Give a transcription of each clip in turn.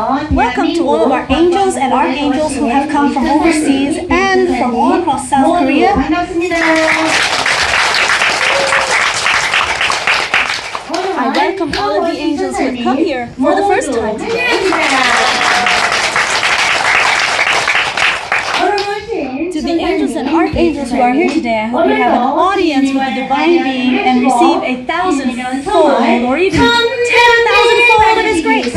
Welcome to all of our angels and archangels who have come from overseas and from all across South Korea. I welcome all of the angels who have come here for the first time today. To the angels and archangels who are here today, I hope you have an audience with the divine being and receive 1,000-fold or even 10,000-fold of His grace.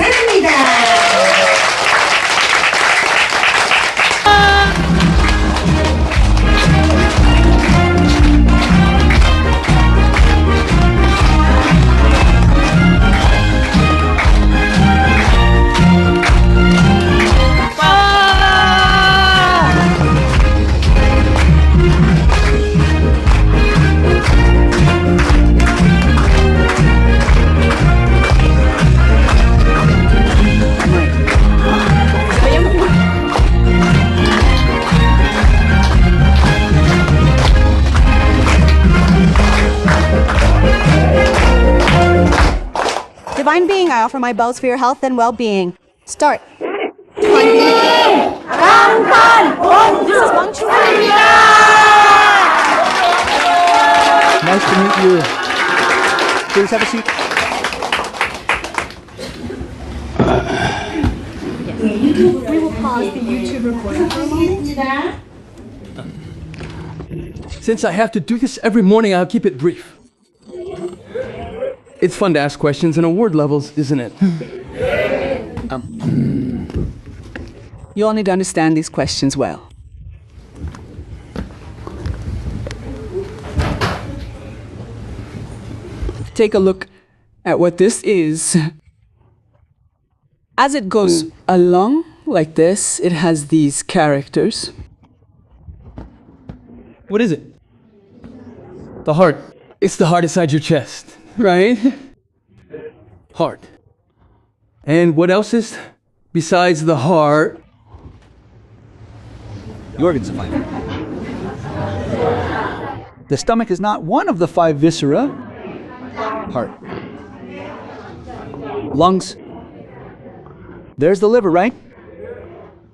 Divine Being, I offer my bows for your health and well-being. Start. Divine Being! This is Bangchua! Nice to meet you. Please have a seat. We will pause the YouTube recording for a moment. Since I have to do this every morning, I'll keep it brief. It's fun to ask questions in award levels, isn't it? You all need to understand these questions well. Take a look at what this is. As it goes along like this, it has these characters. What is it? The heart. It's the heart inside your chest, right? Heart. And what else is besides the heart? The organs of life. The stomach is not one of the 5 viscera. Heart. Lungs. There's the liver, right?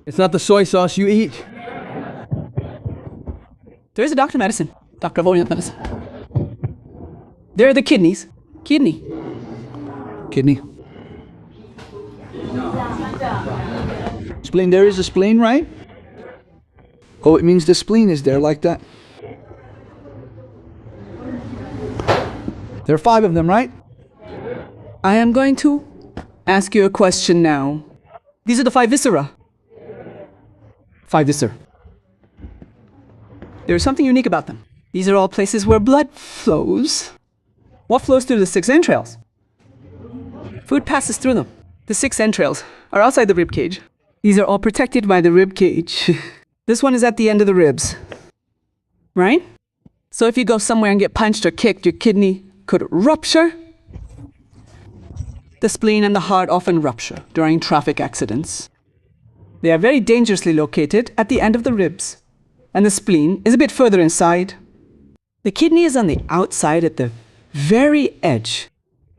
It's not the soy sauce you eat. There is a doctor of medicine, doctor of Oriental medicine. There are the kidneys. Kidney. Kidney. Spleen, there is a spleen, right? Oh, it means the spleen is there like that. There are 5 of them, right? I am going to ask you a question now. These are the 5 viscera. 5 viscera. There is something unique about them. These are all places where blood flows. What flows through the 6 entrails? Food passes through them. The 6 entrails are outside the rib cage. These are all protected by the rib cage. This one is at the end of the ribs. Right? So if you go somewhere and get punched or kicked, your kidney could rupture. The spleen and the heart often rupture during traffic accidents. They are very dangerously located at the end of the ribs. And the spleen is a bit further inside. The kidney is on the outside at the very edge.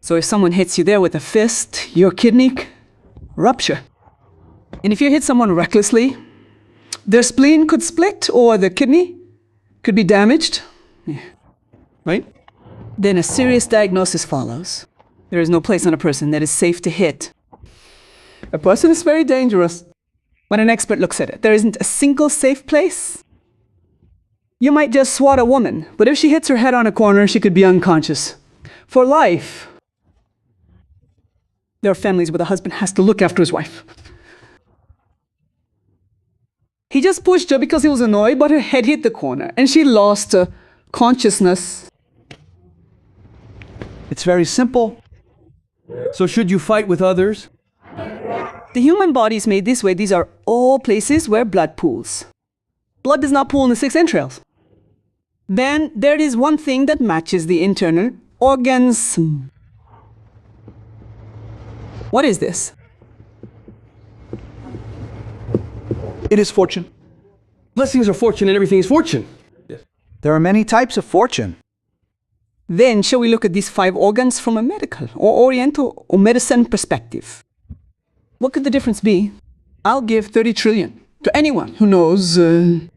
So if someone hits you there with a fist, your kidney rupture. And if you hit someone recklessly, their spleen could split or the kidney could be damaged. Yeah. Right? Then a serious diagnosis follows. There is no place on a person that is safe to hit. A person is very dangerous when an expert looks at it. There isn't a single safe place. You might just swat a woman, but if she hits her head on a corner, she could be unconscious for life. There are families where the husband has to look after his wife. He just pushed her because he was annoyed, but her head hit the corner, and she lost consciousness. It's very simple. So should you fight with others? The human body is made this way. These are all places where blood pools. Blood does not pool in the 6 entrails. Then there is one thing that matches the internal organs. What is this? It is fortune. Blessings are fortune and everything is fortune. Yes. There are many types of fortune. Then shall we look at these 5 organs from a medical or oriental or medicine perspective? What could the difference be? I'll give 30 trillion to anyone who knows 30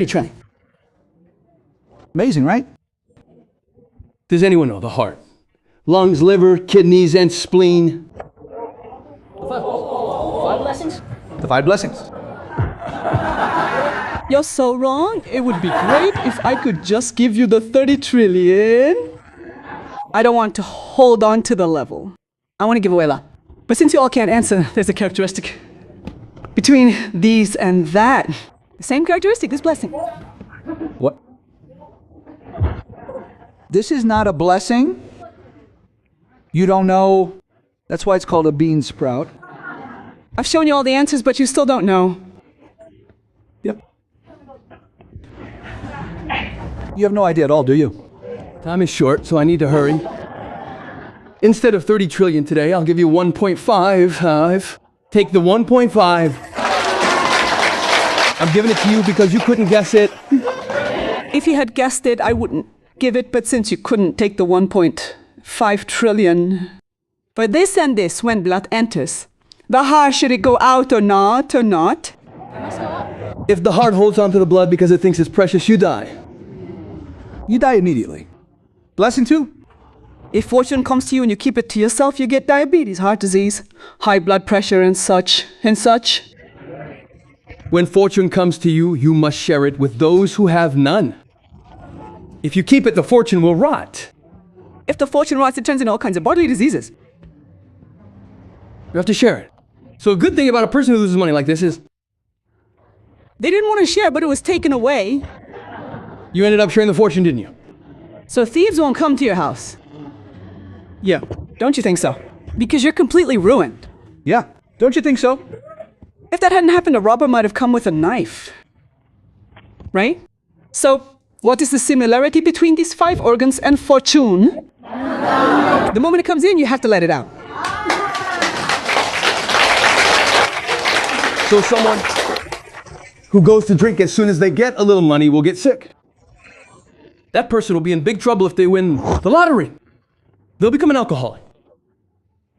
trillion. Amazing, right? Does anyone know the heart? Lungs, liver, kidneys, and spleen. The 5 blessings. You're so wrong. It would be great if I could just give you the 30 trillion. I don't want to hold on to the level. I want to give away a lot. But since you all can't answer, there's a characteristic between these and that. The same characteristic, this blessing. What? This is not a blessing. You don't know. That's why it's called a bean sprout. I've shown you all the answers, but you still don't know. Yep. You have no idea at all, do you? Time is short, so I need to hurry. Instead of 30 trillion today, I'll give you 1.5. Take the 1.5. I'm giving it to you because you couldn't guess it. If you had guessed it, I wouldn't give it, but since you couldn't take the 1.5 trillion. For this and this, when blood enters, the heart, should it go out or not, or not? If the heart holds onto the blood because it thinks it's precious, you die. You die immediately. Blessing 2? If fortune comes to you and you keep it to yourself, you get diabetes, heart disease, high blood pressure, and such, and such. When fortune comes to you, you must share it with those who have none. If you keep it, the fortune will rot. If the fortune rots, it turns into all kinds of bodily diseases. You have to share it. So a good thing about a person who loses money like this is They didn't want to share, but it was taken away. you ended up sharing the fortune, didn't you? So thieves won't come to your house. Yeah, don't you think so? Because you're completely ruined. Yeah. Don't you think so? If that hadn't happened, a robber might have come with a knife. Right? So, what is the similarity between these 5 organs and fortune? The moment it comes in, you have to let it out. So someone who goes to drink as soon as they get a little money will get sick. That person will be in big trouble if they win the lottery. They'll become an alcoholic.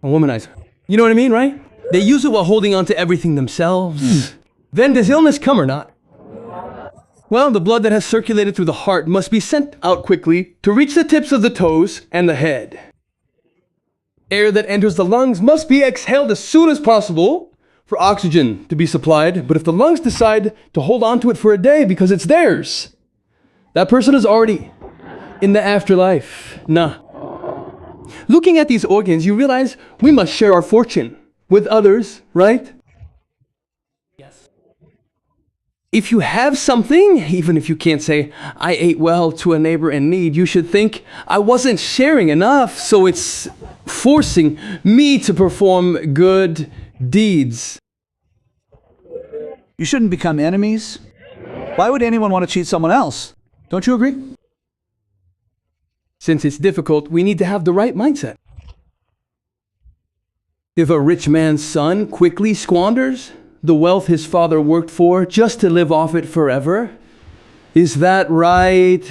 A womanizer. You know what I mean, right? They use it while holding on to everything themselves. Then does illness come or not? Well, the blood that has circulated through the heart must be sent out quickly to reach the tips of the toes and the head. Air that enters the lungs must be exhaled as soon as possible for oxygen to be supplied. But if the lungs decide to hold on to it for a day because it's theirs, that person is already in the afterlife. Nah. Looking at these organs, you realize we must share our fortune with others, right? Yes. If you have something, even if you can't say, I ate well to a neighbor in need, you should think, I wasn't sharing enough, so it's forcing me to perform good deeds. You shouldn't become enemies. Why would anyone want to cheat someone else? Don't you agree? Since it's difficult, we need to have the right mindset. If a rich man's son quickly squanders the wealth his father worked for just to live off it forever, is that right?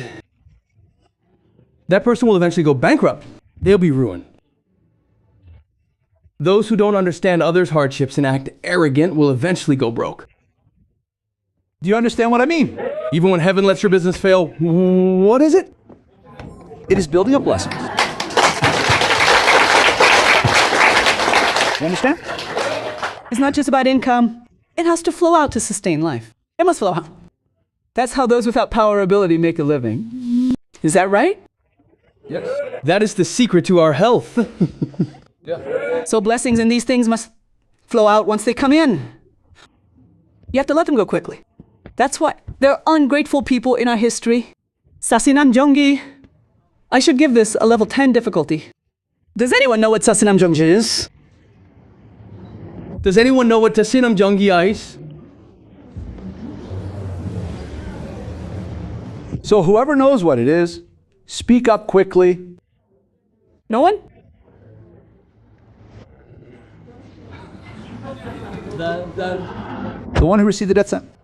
That person will eventually go bankrupt. They'll be ruined. Those who don't understand others' hardships and act arrogant will eventually go broke. Do you understand what I mean? Even when heaven lets your business fail, what is it? It is building up blessings. You understand? It's not just about income. It has to flow out to sustain life. It must flow out. That's how those without power or ability make a living. Is that right? Yes. That is the secret to our health. So blessings and these things must flow out once they come in. You have to let them go quickly. That's why there are ungrateful people in our history. Sasinam Jongi. I should give this a level 10 difficulty. Does anyone know what Sasinam Jongi is? Does anyone know what Tasinam Jongi is? So whoever knows what it is, speak up quickly. No one? The one who received the death sentence.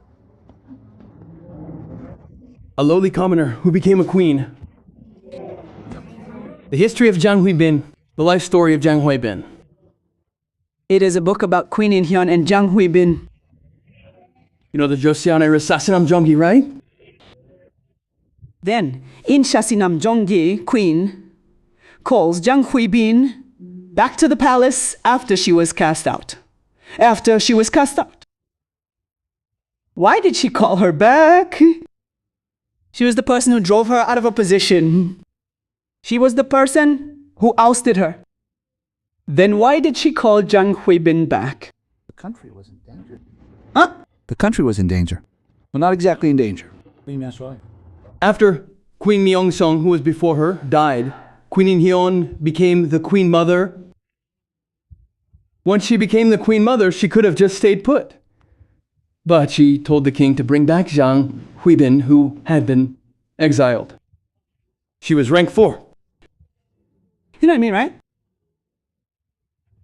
A lowly commoner who became a queen. The history of Jiang Huibin, the life story of Jiang Huibin. It is a book about Queen In-hyun and Jang Hui-bin. You know the Joseon era Sasinam Jonggi, right? Then, in Shasinam Jonggi, Queen calls Jang Hui-bin back to the palace after she was cast out. Why did she call her back? She was the person who drove her out of her position. She was the person who ousted her. Then why did she call Jang Hui-bin back? The country was in danger. Huh? The country was in danger. Well, not exactly in danger. After Queen Myeong-sung, who was before her, died, Queen In-hyun became the Queen Mother. Once she became the Queen Mother, she could have just stayed put. But she told the king to bring back Jang Hui-bin, who had been exiled. She was rank 4. You know what I mean, right?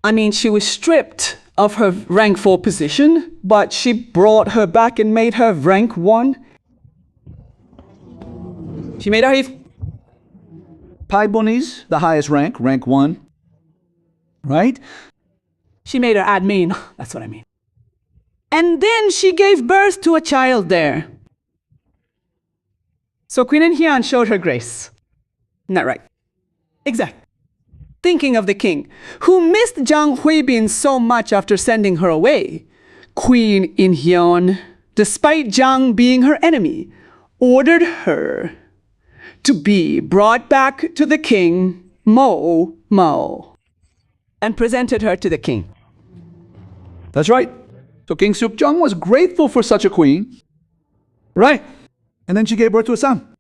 I mean, she was stripped of her rank 4 position, but she brought her back and made her rank 1. She made her... Paibonese, the highest rank, rank 1. Right? She made her admin. That's what I mean. And then she gave birth to a child there. So Queen In-hyun showed her grace. Isn't that right? Exactly. Thinking of the king, who missed Jang Hui-bin so much after sending her away, Queen In-hyun, despite Jang being her enemy, ordered her to be brought back to the king, Mo, and presented her to the king. That's right. So King Seok-jung was grateful for such a queen. Right. And then she gave birth to a son.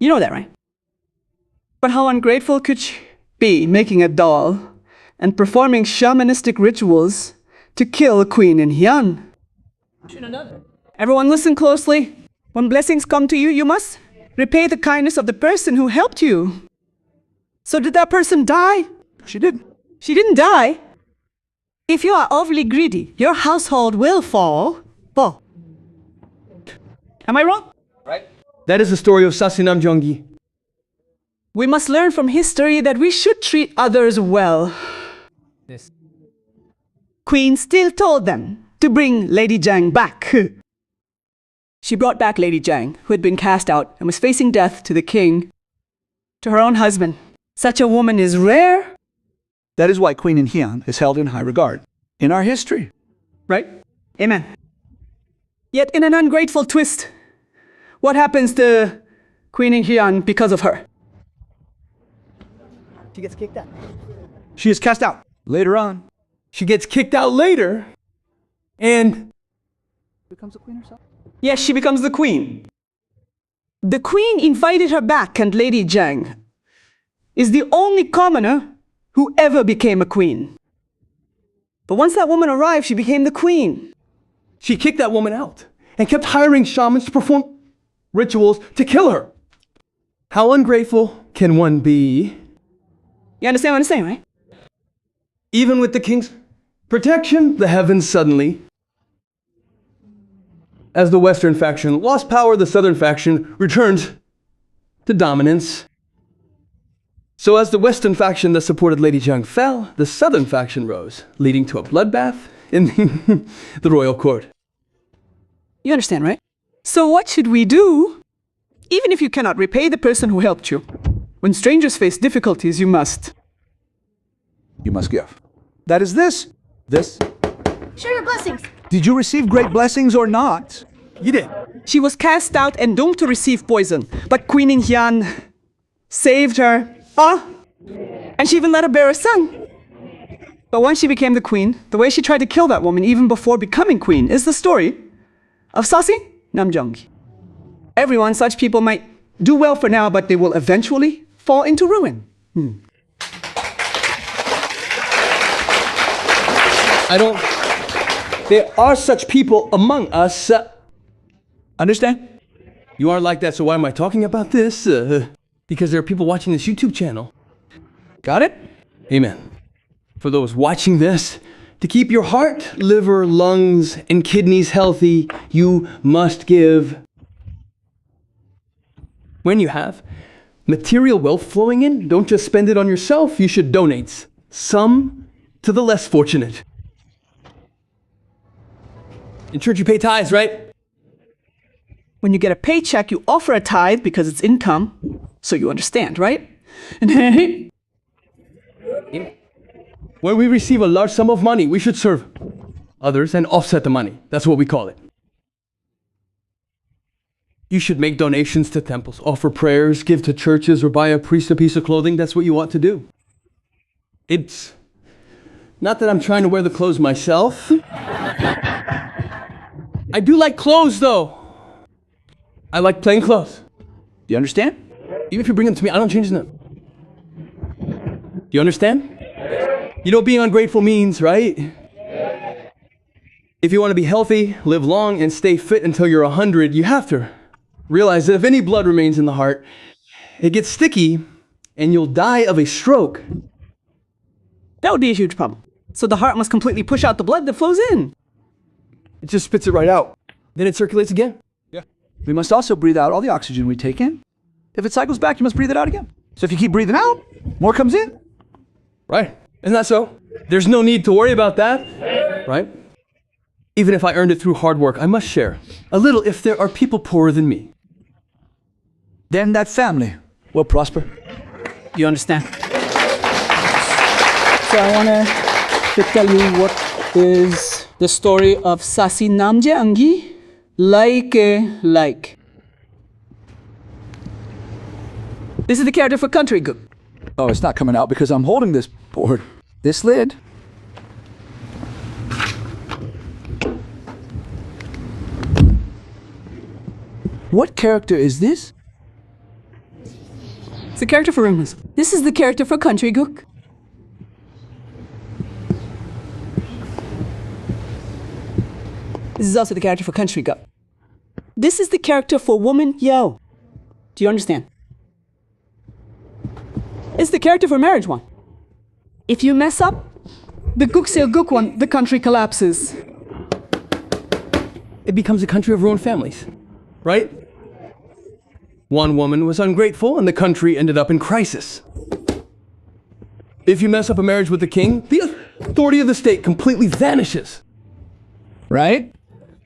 You know that, right? But how ungrateful could she be, making a doll and performing shamanistic rituals to kill Queen In-hyun? Everyone listen closely. When blessings come to you, you must repay the kindness of the person who helped you. So did that person die? She did. She didn't die. If you are overly greedy, your household will fall. Am I wrong? Right. That is the story of Sasinam Jonggi. We must learn from history that we should treat others well. Yes. Queen still told them to bring Lady Jang back. She brought back Lady Jang, who had been cast out and was facing death, to the king, to her own husband. Such a woman is rare. That is why Queen In-hyun is held in high regard in our history. Right? Amen. Yet in an ungrateful twist, what happens to Queen In-hyun because of her? She gets kicked out. She is cast out. Later on, She gets kicked out later and becomes a queen herself. Yes, she becomes the queen. The queen invited her back, and Lady Jang is the only commoner who ever became a queen. But once that woman arrived, she became the queen. she kicked that woman out and kept hiring shamans to perform rituals to kill her. How ungrateful can one be? You understand what I'm saying, right? Even with the king's protection, the heavens suddenly, as the Western faction lost power, the Southern faction returned to dominance. So as the Western faction that supported Lady Jang fell, the Southern faction rose, leading to a bloodbath in the royal court. You understand, right? So what should we do? Even if you cannot repay the person who helped you, when strangers face difficulties, you must. You must give. That is this. This. Share your blessings. Did you receive great blessings or not? You did. She was cast out and doomed to receive poison, but Queen In-hyun saved her. And she even let her bear a son. But once she became the queen, the way she tried to kill that woman even before becoming queen is the story of Sasi Namjong. Everyone, such people might do well for now, but they will eventually fall into ruin. There are such people among us. Understand? You are like that, so why am I talking about this? Because there are people watching this YouTube channel. Got it? Amen. For those watching this, to keep your heart, liver, lungs, and kidneys healthy, you must give. When you have material wealth flowing in, don't just spend it on yourself, you should donate some to the less fortunate. In church, you pay tithes, right? When you get a paycheck, you offer a tithe because it's income, so you understand, right? When we receive a large sum of money, we should serve others and offset the money. That's what we call it. You should make donations to temples, offer prayers, give to churches, or buy a priest a piece of clothing. That's what you ought to do. It's not that I'm trying to wear the clothes myself. I do like clothes, though. I like plain clothes. Do you understand? Even if you bring them to me, I don't change them. Do you understand? You know what being ungrateful means, right? If you want to be healthy, live long, and stay fit until you're 100, you have to realize that if any blood remains in the heart, it gets sticky, and you'll die of a stroke. That would be a huge problem. So the heart must completely push out the blood that flows in. It just spits it right out. Then it circulates again. We must also breathe out all the oxygen we take in. If it cycles back, you must breathe it out again. So if you keep breathing out, more comes in. Right. Isn't that so? There's no need to worry about that. Right? Even if I earned it through hard work, I must share a little if there are people poorer than me. Then that family will prosper. You understand? So I want to tell you what is the story of Sasi Namje Angi like. This is the character for Country Gook. Oh, it's not coming out because I'm holding this board. This lid. What character is this? It's the character for Rumors. This is the character for Country Gook. This is also the character for Country Gook. This is the character for Woman Yo. Do you understand? It's the character for Marriage One. If you mess up, the Gooksil Gook one, the country collapses. It becomes a country of ruined families. Right? One woman was ungrateful and the country ended up in crisis. If you mess up a marriage with the king, the authority of the state completely vanishes. Right?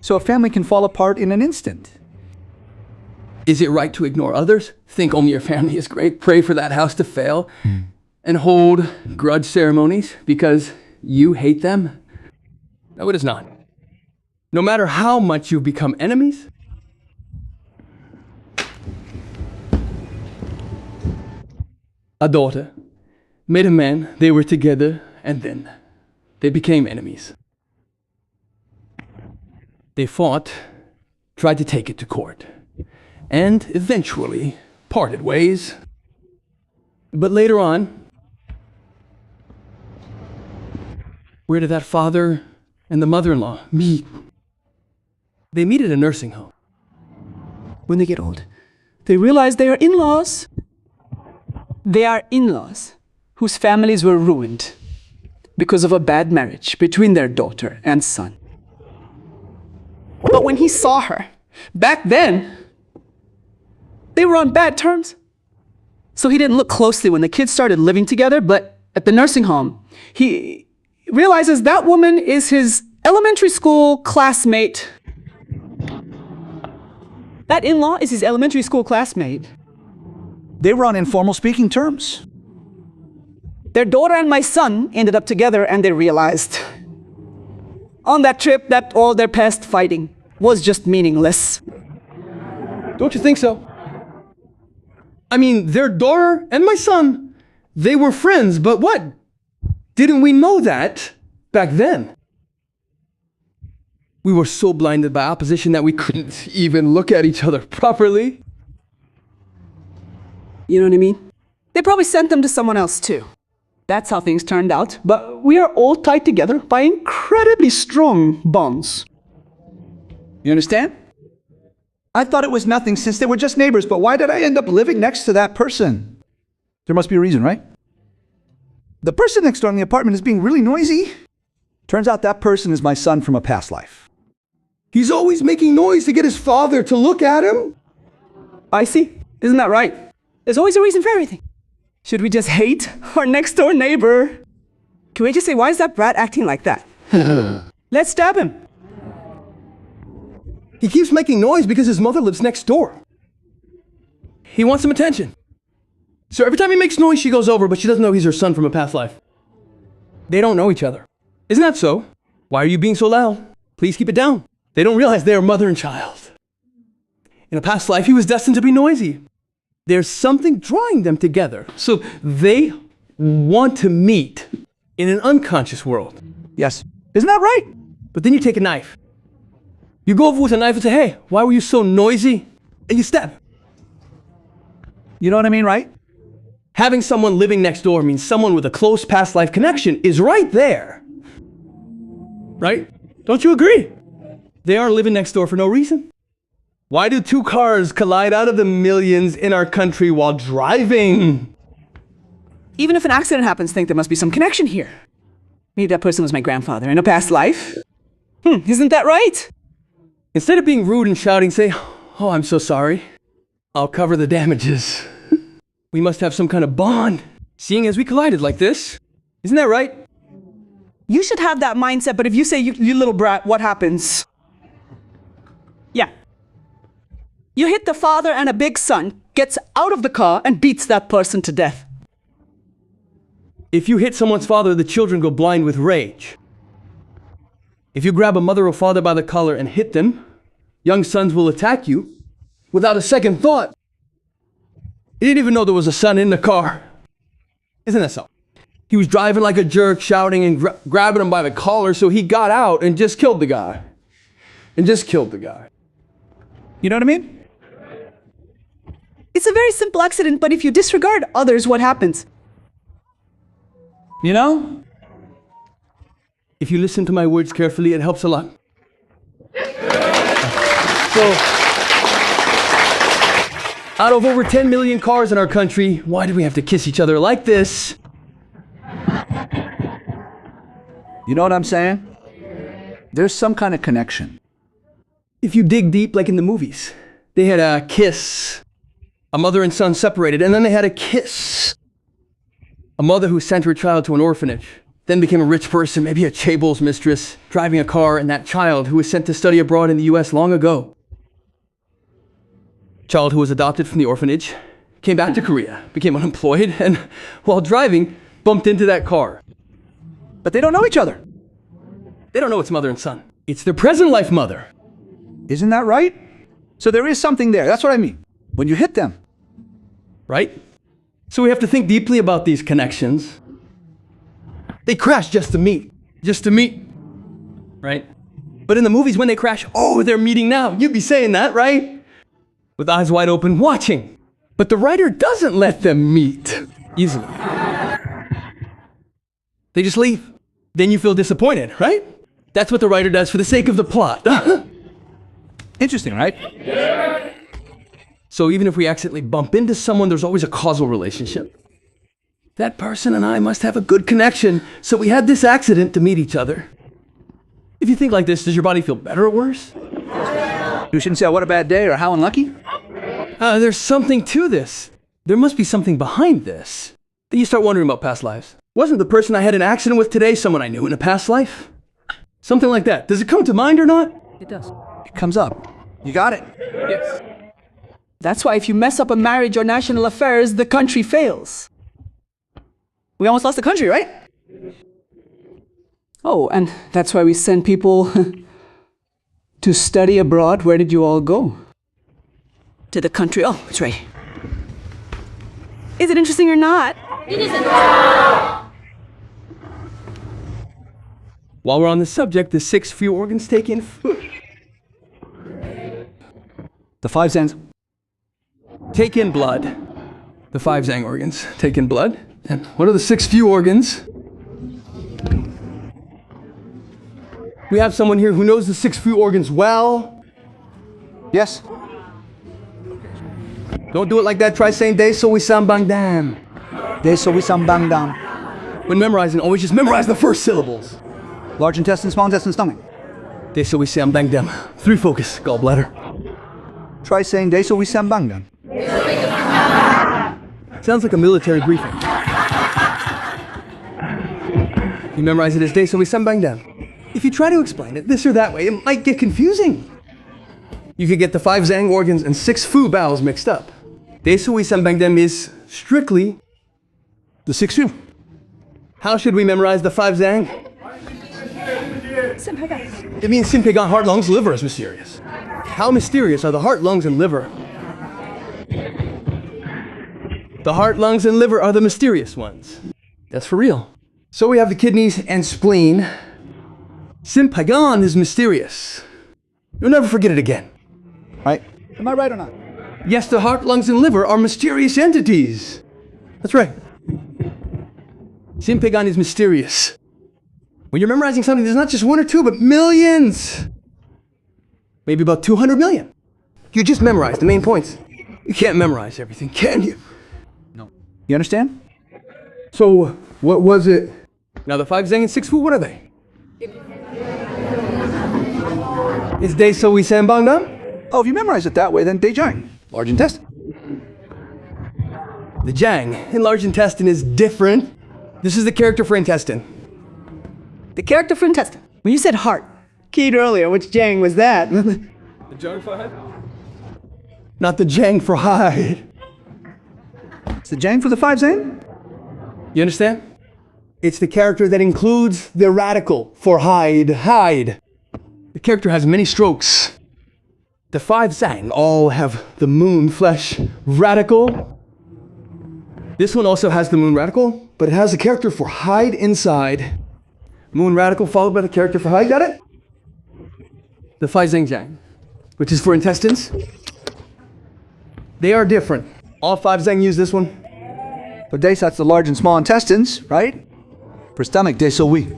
So a family can fall apart in an instant. Is it right to ignore others? Think only your family is great, pray for that house to fail, and hold grudge ceremonies because you hate them? No, it is not. No matter how much you've become enemies, a daughter met a man, they were together, and then they became enemies. They fought, tried to take it to court, and eventually parted ways. But later on, where did that father and the mother-in-law meet? They meet at a nursing home. When they get old, they realize they are in-laws. They are in-laws whose families were ruined because of a bad marriage between their daughter and son. But when he saw her, back then, they were on bad terms. So he didn't look closely when the kids started living together, but at the nursing home, he realizes that woman is his elementary school classmate. That in-law is his elementary school classmate. They were on informal speaking terms. Their daughter and my son ended up together and they realized on that trip that all their past fighting was just meaningless. Don't you think so? I mean, their daughter and my son, they were friends, but what? Didn't we know that back then? We were so blinded by opposition that we couldn't even look at each other properly. You know what I mean? They probably sent them to someone else too. That's how things turned out, but we are all tied together by incredibly strong bonds. You understand? I thought it was nothing since they were just neighbors, but why did I end up living next to that person? There must be a reason, right? The person next door in the apartment is being really noisy. Turns out that person is my son from a past life. He's always making noise to get his father to look at him. I see. Isn't that right? There's always a reason for everything. Should we just hate our next door neighbor? Can we just say, why is that brat acting like that? Let's stab him. He keeps making noise because his mother lives next door. He wants some attention. So every time he makes noise, she goes over, but she doesn't know he's her son from a past life. They don't know each other. Isn't that so? Why are you being so loud? Please keep it down. They don't realize they are mother and child. In a past life, he was destined to be noisy. There's something drawing them together. So they want to meet in an unconscious world. Yes. Isn't that right? But then you take a knife. You go over with a knife and say, hey, why were you so noisy? And you stab him. You know what I mean, right? Having someone living next door means someone with a close past life connection is right there. Right? Don't you agree? They aren't living next door for no reason. Why do two cars collide out of the millions in our country while driving? Even if an accident happens, think there must be some connection here. Maybe that person was my grandfather in a past life. Isn't that right? Instead of being rude and shouting, say, oh, I'm so sorry. I'll cover the damages. We must have some kind of bond, seeing as we collided like this. Isn't that right? You should have that mindset, but if you say, you little brat, what happens? Yeah. You hit the father and a big son gets out of the car and beats that person to death. If you hit someone's father, the children go blind with rage. If you grab a mother or father by the collar and hit them, young sons will attack you without a second thought. He didn't even know there was a son in the car. Isn't that so? He was driving like a jerk, shouting and grabbing him by the collar, so he got out and just killed the guy. You You know what I mean? It's a very simple accident, but if you disregard others, what happens? You know? If you listen to my words carefully, it helps a lot. So, out of over 10 million cars in our country, why do we have to kiss each other like this? You know what I'm saying? There's some kind of connection. If you dig deep, like in the movies, they had a kiss. A mother and son separated, and then they had a kiss. A mother who sent her child to an orphanage, then became a rich person, maybe a chaebol mistress, driving a car, and that child who was sent to study abroad in the US long ago. Child who was adopted from the orphanage, came back to Korea, became unemployed, and while driving, bumped into that car. But they don't know each other. They don't know it's mother and son. It's their present life mother. Isn't that right? So there is something there. That's what I mean. When you hit them. Right? So we have to think deeply about these connections. They crash just to meet. Right? But in the movies, when they crash, oh, they're meeting now. You'd be saying that, right? With eyes wide open, watching. But the writer doesn't let them meet easily. They just leave. Then you feel disappointed, right? That's what the writer does for the sake of the plot. Interesting, right? So even if we accidentally bump into someone, there's always a causal relationship. That person and I must have a good connection, so we had this accident to meet each other. If you think like this, does your body feel better or worse? You shouldn't say, oh, what a bad day, or how unlucky. There's something to this. There must be something behind this. Then you start wondering about past lives. Wasn't the person I had an accident with today someone I knew in a past life? Something like that. Does it come to mind or not? It does. It comes up. You got it. Yes. That's why if you mess up a marriage or national affairs, the country fails. We almost lost the country, right? Oh, and that's why we send people to study abroad. Where did you all go? To the country. Oh, it's right. Is it interesting or not? It isn't. While we're on the subject, the 6 few organs take in food. The 5 cents. Take in blood. The 5 Zhang organs take in blood. And what are the 6 few organs? We have someone here who knows the 6 few organs well. Yes. Don't do it like that. Try saying De So We Sam Bang Dam. De So We Sam Bang Dam. When memorizing, always just memorize the first syllables. Large intestine, small intestine, stomach. De So We Sam Bang Dam. 3 focus. Gallbladder. Try saying De So We Sam Bang Dam. Sounds like a military briefing. You memorize it as Daesowi Sambangdam. If you try to explain it this or that way, it might get confusing. You could get the 5 Zhang organs and 6 Fu vowels mixed up. Daesowi Sambangdam is strictly The 6 Fu. how should we memorize the 5 Zhang? Senpai-gan. It means Sinpegan, heart, lungs, liver is mysterious. How mysterious are the heart, lungs, and liver? The heart, lungs, and liver are the mysterious ones. That's for real. So we have the kidneys and spleen. Sinpegan is mysterious. You'll never forget it again. Right? Am I right or not? Yes, the heart, lungs, and liver are mysterious entities. That's right. Sinpegan is mysterious. When you're memorizing something, there's not just 1 or 2, but millions. Maybe about 200 million. You just memorize the main points. You can't memorize everything, can you? No. You understand? So, what was it? Now, the 5 Zhang and 6 Fu, what are they? Is Daesowi Sambangdam? Oh, if you memorize it that way, then Daejang, large intestine. The Zhang in large intestine is different. This is the character for intestine. The character for intestine. When you said heart, keyed earlier, which Jang was that? The Zhang for hide? Not the Zhang for hide. It's the Jang for the 5 Zang? You understand? It's the character that includes the radical for hide. Hide. The character has many strokes. The 5 Zhang all have the moon flesh radical. This one also has the moon radical, but it has the character for hide inside. Moon radical followed by the character for hide. Got it? The 5 Zhang Zhang, which is for intestines. They are different. All 5 Zhang use this one. For Daes, that's the large and small intestines, right? For stomach, Daesowi.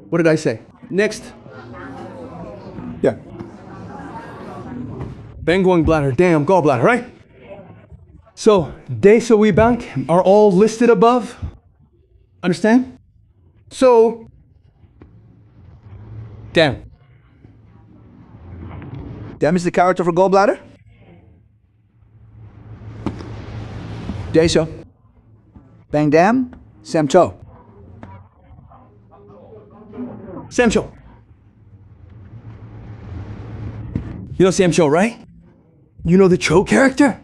What did I say? Next. Yeah. Bangwang bladder, damn gallbladder, right? So, Daesowi Bank are all listed above. Understand? So, damn. Dem is the character for gallbladder? Daesho. Bang Dam, Samcho. Samcho. You know Samcho, right? You know the Cho character?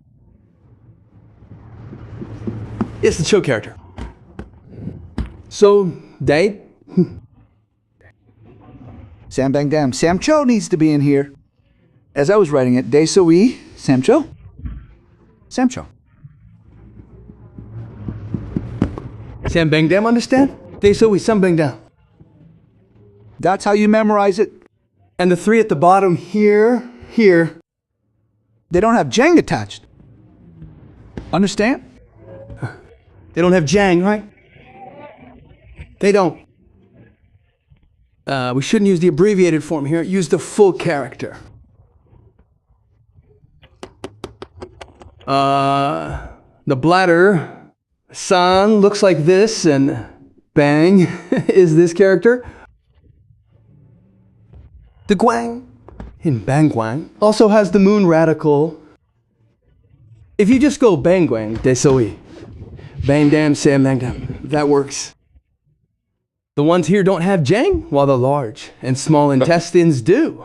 It's the Cho character. So, Dae? Sam Bang Dam. Samcho needs to be in here. As I was writing it, Daesowi, Samcho. Samcho. Sam Bang Dam, understand? Daesowi Sam Bang Dam. That's how you memorize it. And the 3 at the bottom here, here. They don't have Jang attached. Understand? They don't have Jang, right? They don't. We shouldn't use the abbreviated form here. Use the full character. The bladder, San looks like this, and Bang is this character. The Guang in Bangguang also has the moon radical. If you just go Bangguang, Daesowi, Bang Dam, Sam Bang Dam, that works. The ones here don't have Jang, while the large and small intestines do.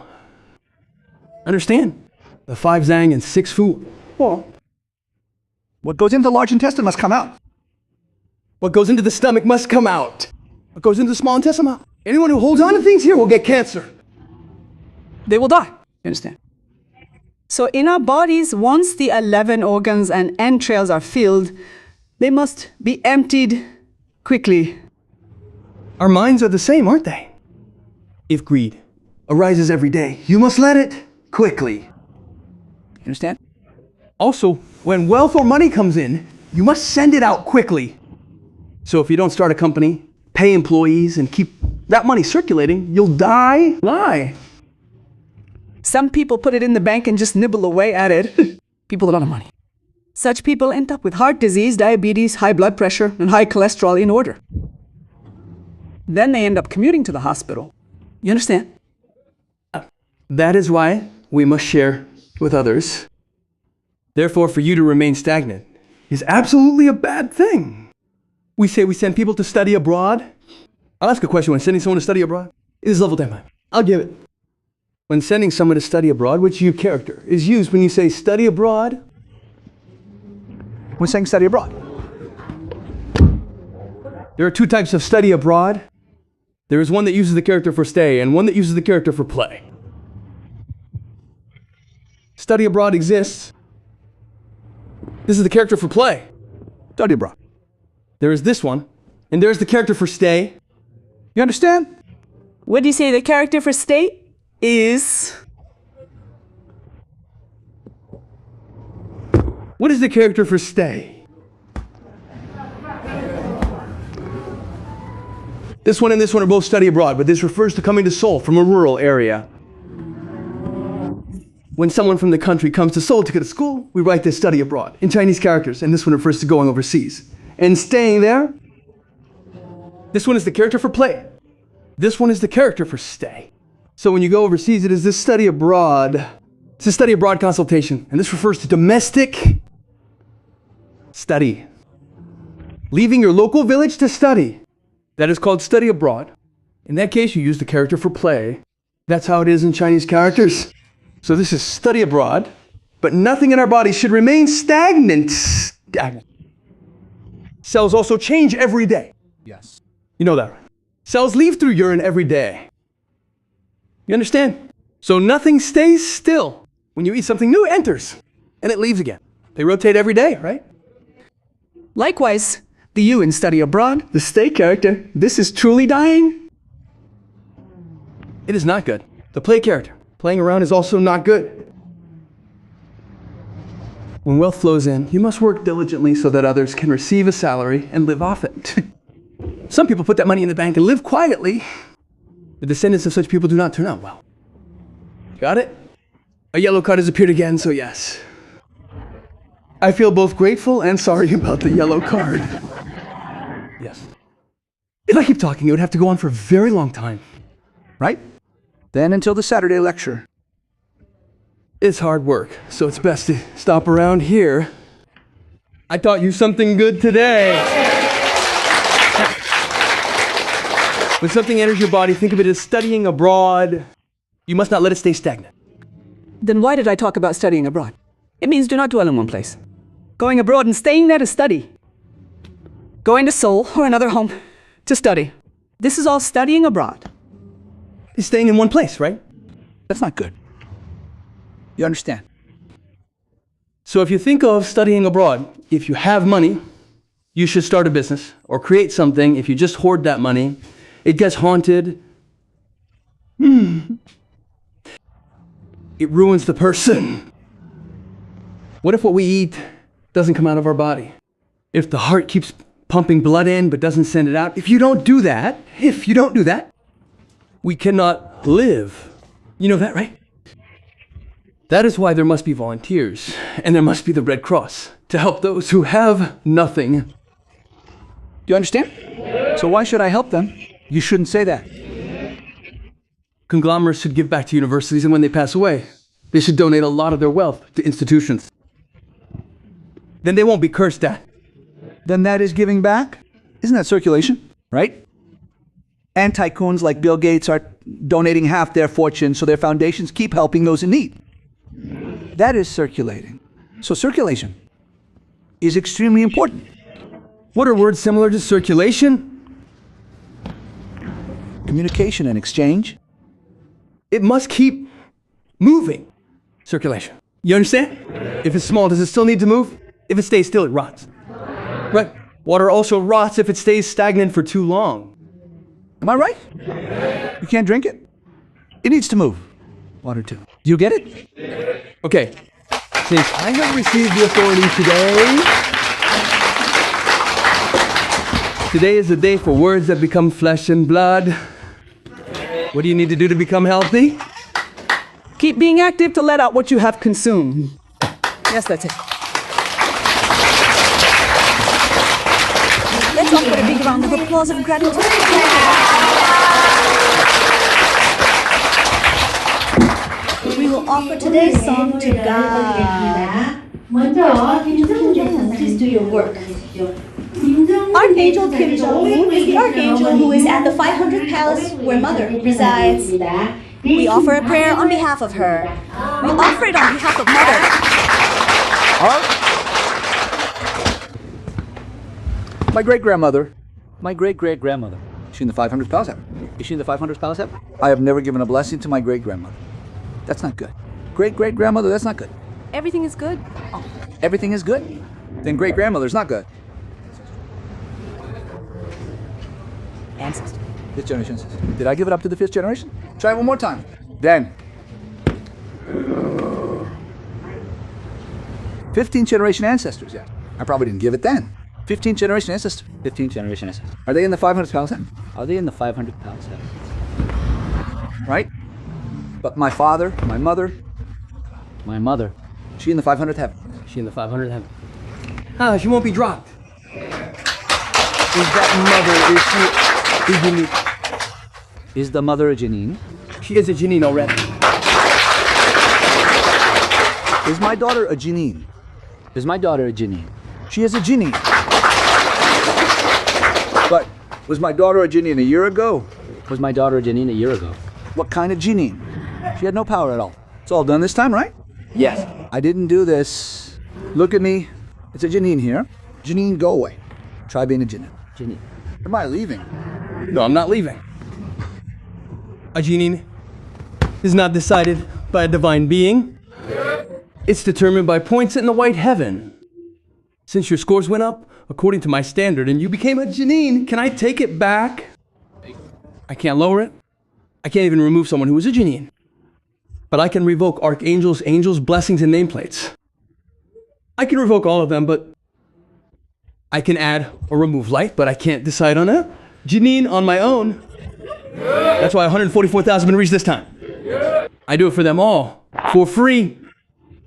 Understand? The 5 Zhang and 6 Fu. Well, What goes into the large intestine must come out. what goes into the stomach must come out. What goes into the small intestine out. Anyone who holds on to things here will get cancer. They will die. You understand? So in our bodies, once the 11 organs and entrails are filled, they must be emptied quickly. Our minds are the same, aren't they? If greed arises every day, you must let it quickly. You understand? Also, when wealth or money comes in, you must send it out quickly. So if you don't start a company, pay employees, and keep that money circulating, you'll die. Lie. Some people put it in the bank and just nibble away at it. People with a lot of money. Such people end up with heart disease, diabetes, high blood pressure, and high cholesterol in order. Then they end up commuting to the hospital. You understand? That is why we must share with others. Therefore, for you to remain stagnant is absolutely a bad thing. We say we send people to study abroad. I'll ask a question. When sending someone to study abroad, it is level 10. I'll give it. When sending someone to study abroad, which you character is used when you say study abroad? When saying study abroad. There are two types of study abroad. There is one that uses the character for stay and one that uses the character for play. Study abroad exists. This is the character for play. Study abroad. There is this one, and there's the character for stay. You understand? What do you say the character for stay is? What is the character for stay? This one and this one are both study abroad, but this refers to coming to Seoul from a rural area. When someone from the country comes to Seoul to go to school, we write this study abroad in Chinese characters, and this one refers to going overseas. And staying there, this one is the character for play. This one is the character for stay. So when you go overseas, it is this study abroad. It's a study abroad consultation, and this refers to domestic study. Leaving your local village to study. That is called study abroad. In that case, you use the character for play. That's how it is in Chinese characters. So this is study abroad, but nothing in our body should remain stagnant. Cells also change every day. Yes. You know that, right? Cells leave through urine every day. You understand? So nothing stays still. When you eat something new, it enters, and it leaves again. They rotate every day, right? Likewise, the you in study abroad, the stay character, this is truly dying. It is not good. The play character, playing around, is also not good. When wealth flows in, you must work diligently so that others can receive a salary and live off it. Some people put that money in the bank and live quietly. The descendants of such people do not turn out well. Got it? A yellow card has appeared again, so yes. I feel both grateful and sorry about the yellow card. Yes. If I keep talking, it would have to go on for a very long time. Right? Then until the Saturday lecture. It's hard work, so it's best to stop around here. I taught you something good today. When something enters your body, think of it as studying abroad. You must not let it stay stagnant. Then why did I talk about studying abroad? It means do not dwell in one place. Going abroad and staying there to study. Going to Seoul or another home to study. This is all studying abroad. It's staying in one place, right? That's not good. You understand? So if you think of studying abroad, if you have money, you should start a business or create something. If you just hoard that money, it gets haunted. It ruins the person. What if what we eat doesn't come out of our body? If the heart keeps pumping blood in but doesn't send it out, if you don't do that, we cannot live. You know that, right? That is why there must be volunteers, and there must be the Red Cross to help those who have nothing. Do you understand? So why should I help them? You shouldn't say that. Conglomerates should give back to universities, and when they pass away, they should donate a lot of their wealth to institutions. Then they won't be cursed at. Then that is giving back? Isn't that circulation? Right? And tycoons like Bill Gates are donating half their fortune so their foundations keep helping those in need. That is circulating. So circulation is extremely important. What are words similar to circulation? Communication and exchange. It must keep moving. Circulation. You understand? If it's small, does it still need to move? If it stays still, it rots. Right? Water also rots if it stays stagnant for too long. Am I right? You can't drink it? It needs to move. Water too. Do you get it? Okay. Since I have received the authority today is the day for words that become flesh and blood. What do you need to do to become healthy? Keep being active to let out what you have consumed. Yes, that's it. Let's offer a big round of applause of gratitude. We will offer today's song to God. 먼저 김종미의 please do your work. Archangel Kim Jong-un is the archangel who is at the 500th palace where Mother resides. We offer a prayer on behalf of her. We offer it on behalf of Mother. My great-grandmother. My great-great-grandmother. Is she in the 500th palace? Is she in the 500th palace? I have never given a blessing to my great-grandmother. That's not good. Great-great-grandmother, that's not good. Everything is good. Everything is good? Then great-grandmother's not good. Ancestor. Fifth generation ancestor. Did I give it up to the fifth generation? Try it one more time. Then. 15th generation ancestors, yeah. I probably didn't give it then. 15th generation ancestors. 15th generation ancestor. Are they in the 500th palace? Are they in the 500th palace? Right? But my father, my mother, My mother. she in the 500th heaven. Is she in the 500th heaven? Ah, she won't be dropped. Is that mother, is she, Is the mother a Janine? she is a Janine already. Is my daughter a Janine? Is my daughter a Janine? She is a Janine. But was my daughter a Janine a year ago? Was my daughter a Janine a year ago? What kind of Janine? She had no power at all. It's all done this time, right? Yes. I didn't do this. Look at me. It's a Janine here. Janine, go away. Try being a Janine. Janine. Am I leaving? No, I'm not leaving. A Janine is not decided by a divine being. It's determined by points in the white heaven. Since your scores went up according to my standard and you became a Janine, can I take it back? I can't lower it. I can't even remove someone who was a Janine. But I can revoke archangels, angels, blessings, and nameplates. I can revoke all of them, but I can add or remove light, but I can't decide on a Janine on my own. That's why 144,000 have been reached this time. I do it for them all, for free.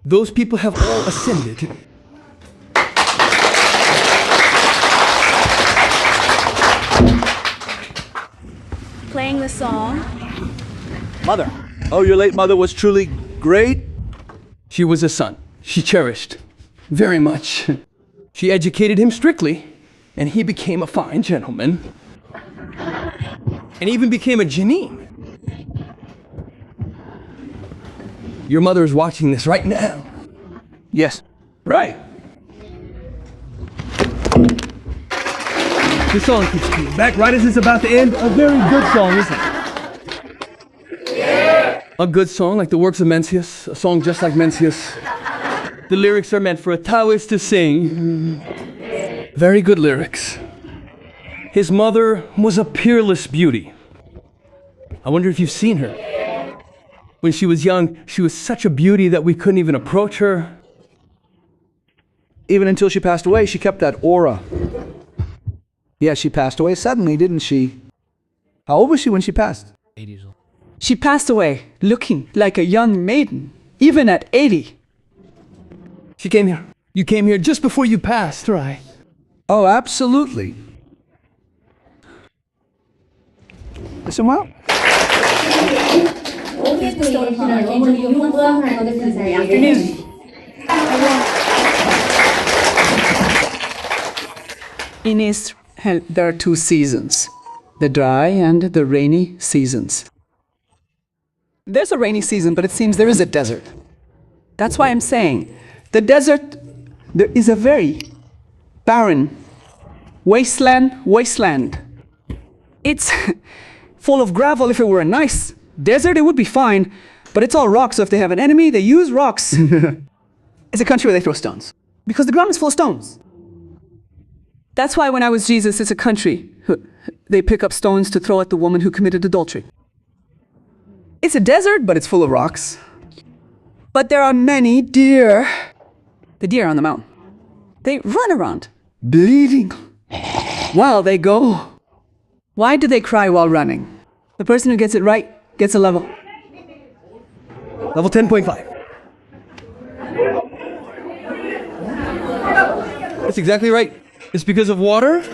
Those people have all ascended. Playing the song. Mother. Oh, your late mother was truly great? She was a son she cherished very much. She educated him strictly, and he became a fine gentleman. And even became a Janine. Your mother is watching this right now. Yes. Right. This song keeps coming back right as it's about to end. A very good song, isn't it? A good song like the works of Mencius, a song just like Mencius. The lyrics are meant for a Taoist to sing. Very good lyrics. His mother was a peerless beauty. I wonder if you've seen her. When she was young, she was such a beauty that we couldn't even approach her. Even until she passed away, she kept that aura. Yeah, she passed away suddenly, didn't she? How old was she when she passed? 8 years old. She passed away looking like a young maiden, even at 80. She came here. You came here just before you passed, right? Oh, absolutely. Listen well. Afternoon. In Israel, there are two seasons, the dry and the rainy seasons. There's a rainy season, but it seems there is a desert. That's why I'm saying the desert, there is a very barren wasteland. It's full of gravel. If it were a nice desert, it would be fine, but it's all rocks, so if they have an enemy, they use rocks. It's a country where they throw stones, because the ground is full of stones. That's why when I was Jesus, it's a country. They pick up stones to throw at the woman who committed adultery. It's a desert, but it's full of rocks. But there are many deer. The deer on the mountain. They run around, bleeding, while they go. Why do they cry while running? The person who gets it right gets a level. Level 10.5. That's exactly right. It's because of water.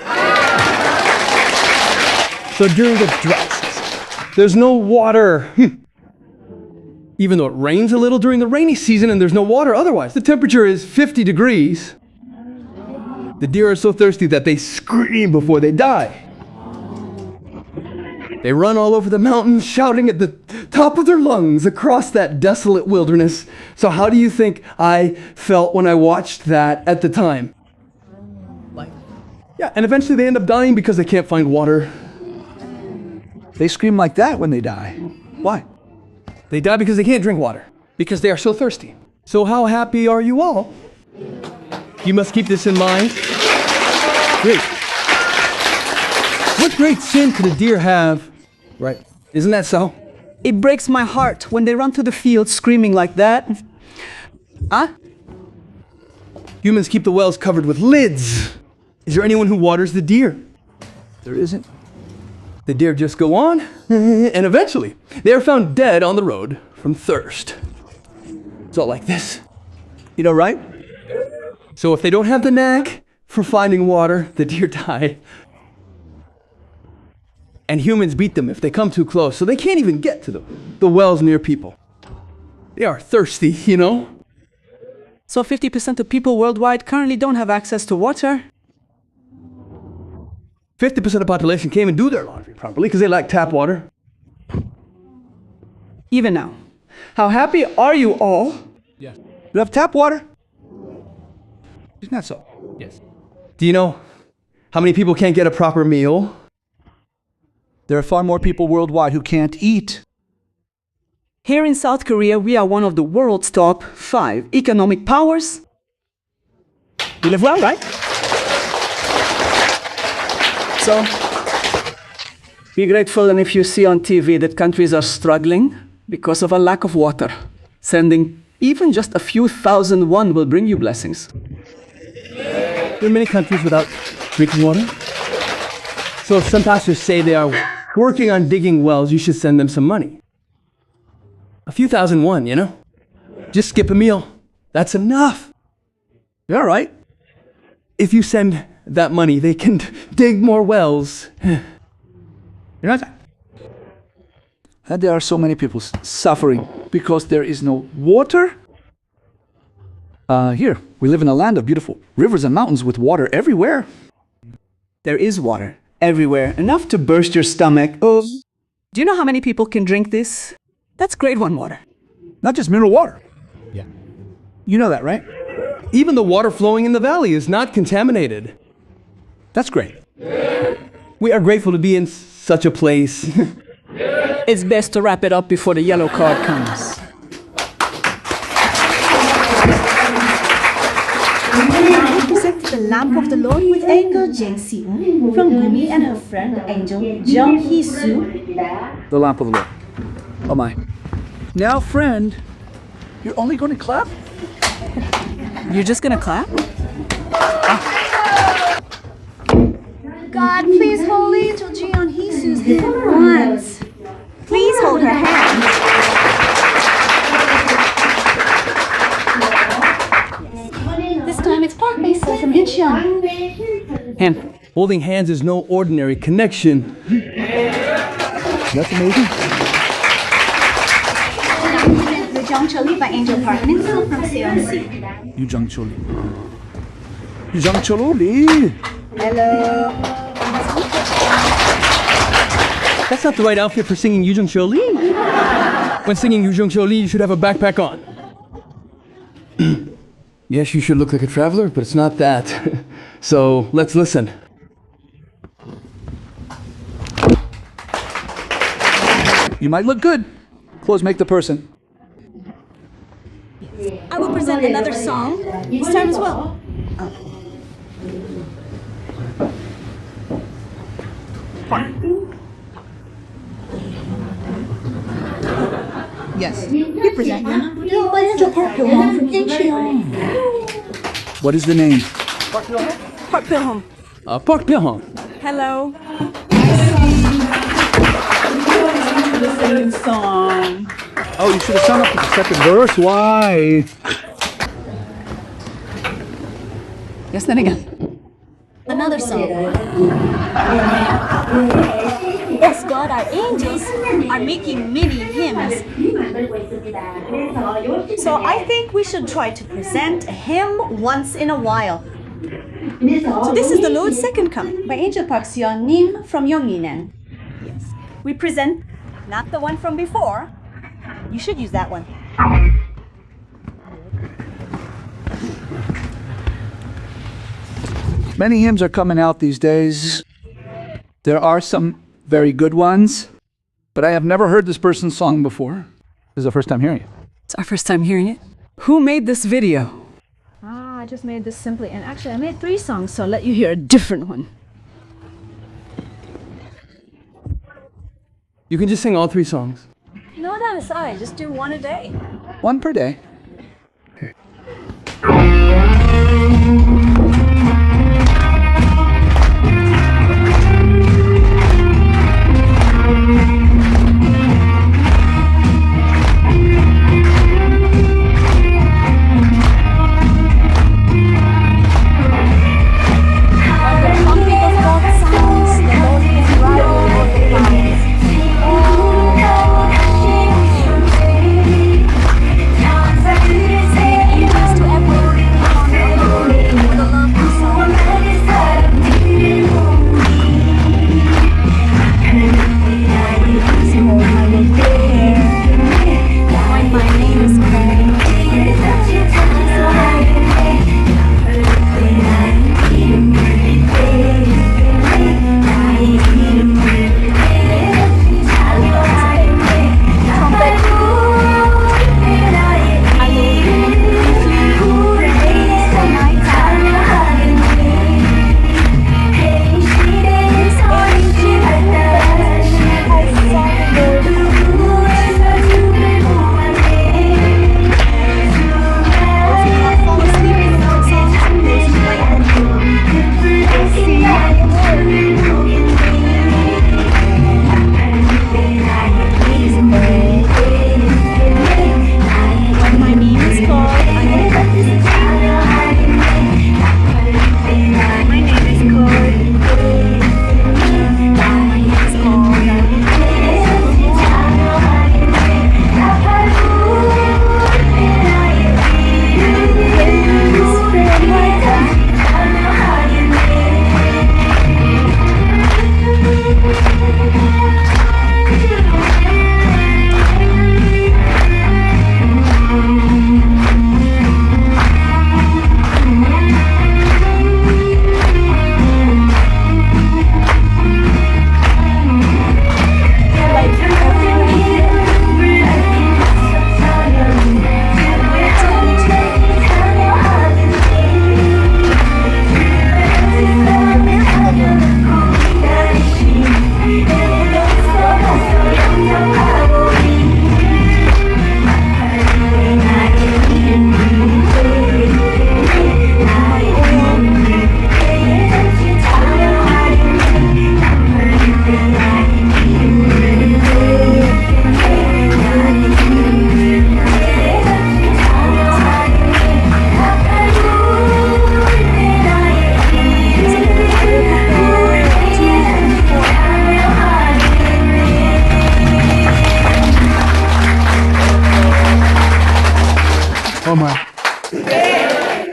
So during the drought season, there's no water. Even though it rains a little during the rainy season and there's no water otherwise. The temperature is 50 degrees. The deer are so thirsty that they scream before they die. They run all over the mountain, shouting at the top of their lungs across that desolate wilderness. So how do you think I felt when I watched that at the time? Yeah, and eventually they end up dying because they can't find water. They scream like that when they die. Why? They die because they can't drink water, because they are so thirsty. So how happy are you all? You must keep this in mind. Great. What great sin could a deer have? Right. Isn't that so? It breaks my heart when they run through the field screaming like that. Huh? Humans keep the wells covered with lids. Is there anyone who waters the deer? There isn't. The deer just go on, and eventually they are found dead on the road from thirst. It's all like this. You know, right? So if they don't have the knack for finding water, the deer die. And humans beat them if they come too close, so they can't even get to the wells near people. They are thirsty, you know? So 50% of people worldwide currently don't have access to water. 50% of the population can't even do their laundry properly because they lack tap water. Even now. How happy are you all? You have tap water? Isn't that so? Yes. Do you know how many people can't get a proper meal? There are far more people worldwide who can't eat. Here in South Korea, we are one of the world's top 5 economic powers. We live well, right? So, be grateful, and if you see on TV that countries are struggling because of a lack of water, sending even just a few thousand won will bring you blessings. There are many countries without drinking water. So if some pastors say they are working on digging wells, you should send them some money. A few thousand won, you know? Just skip a meal. That's enough. You're all right. If you send that money, they can dig more wells. You're not. And there are so many people suffering because there is no water. Here, we live in a land of beautiful rivers and mountains with water everywhere. There is water everywhere, enough to burst your stomach. Oh, do you know how many people can drink this? That's grade 1 water. Not just mineral water. Yeah. You know that, right? Even the water flowing in the valley is not contaminated. That's great. We are grateful to be in such a place. It's best to wrap it up before the yellow card comes. I present the lamp of the Lord with Angel Jang Si-eun from Gumi and her friend Angel Jung Hee-soo. The lamp of the Lord. Oh my. Now, friend, you're only going to clap? You're just gonna clap? God, please hold Angel Jung Hee-soo's hand once. Please hold her hand. This time it's Park Mesa from Incheon. Hand. Holding hands is no ordinary connection. That's amazing. The Jung Choli by Angel Park Min-soo from CNC. Yujang Choli. Yujang Choli. Hello. That's not the right outfit for singing Yujung Choli. When singing Yujung Choli, you should have a backpack on. Yes, you should look like a traveler, but it's not that. So let's listen. You might look good. Clothes make the person. I will present another song this time as well. Yes. We present you by Angel Park Hyung from Incheon. What is the name? Park Pil-hom. Park Pil-hom. Hello. The same song. Oh, you should have sung up to the second verse. Why? Yes, then again. Another song. Yes, God, our angels are making many hymns. So I think we should try to present a hymn once in a while. So this is the Lord's Second Coming by Angel Park Sion Nim from Yonginen. Yes. We present not the one from before. You should use that one. Many hymns are coming out these days. There are some very good ones, but I have never heard this person's song before. This is the first time hearing it. It's our first time hearing it. Who made this video? I just made this simply, and actually I made 3 songs, so I'll let you hear a different one. You can just sing all 3 songs. No, that aside, just do 1 a day. One per day.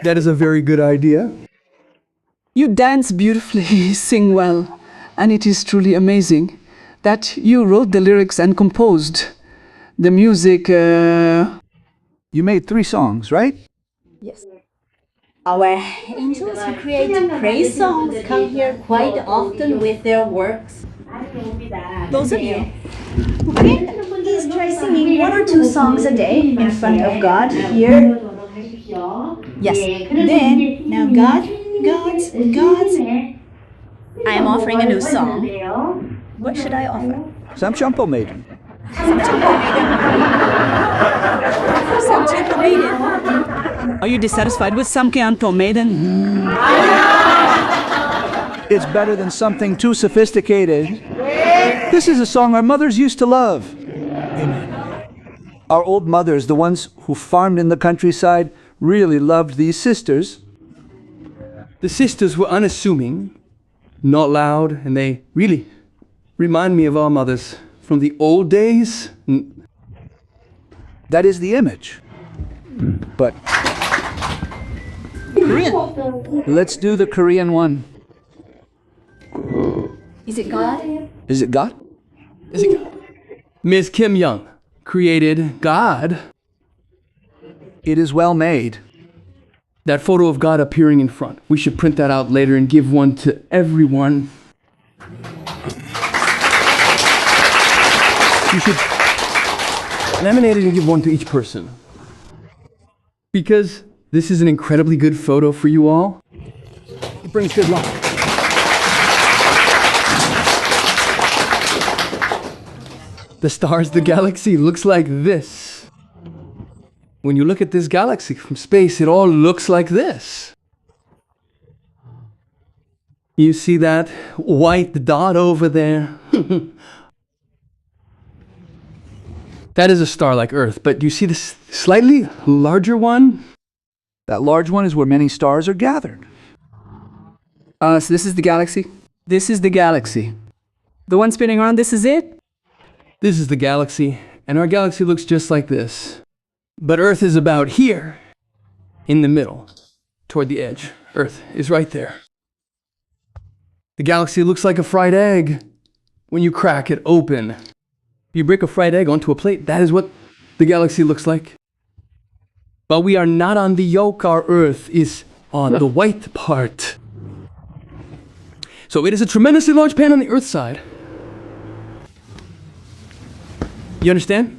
That is a very good idea. You dance beautifully, sing well, and it is truly amazing that you wrote the lyrics and composed the music. You made 3 songs, right? Yes. Our angels who create praise songs come here quite often with their works. Those of you who can, please try singing 1 or 2 songs a day in front of God here. Yes. Then, now God's, I am offering a new song. What should I offer? Samchampo Maiden. Samchampo Maiden. Are you dissatisfied with Samchampo Maiden? It's better than something too sophisticated. This is a song our mothers used to love. Amen. Our old mothers, the ones who farmed in the countryside, really loved these sisters. The sisters were unassuming, not loud, and they really remind me of our mothers from the old days. That is the image. But Korean. Let's do the Korean one. Is it God? Is it God? Is it God? Ms. Kim Young created God. It is well made. That photo of God appearing in front. We should print that out later and give one to everyone. You should laminate it and give one to each person. Because this is an incredibly good photo for you all. It brings good luck. The stars, the galaxy looks like this. When you look at this galaxy from space, it all looks like this. You see that white dot over there? That is a star like Earth, but you see this slightly larger one? That large one is where many stars are gathered. So this is the galaxy? This is the galaxy. The one spinning around, this is it? This is the galaxy, and our galaxy looks just like this. But Earth is about here, in the middle, toward the edge. Earth is right there. The galaxy looks like a fried egg. When you crack it open, you break a fried egg onto a plate, that is what the galaxy looks like. But we are not on the yolk, our Earth is on the white part. So it is a tremendously large pan on the Earth side. You understand?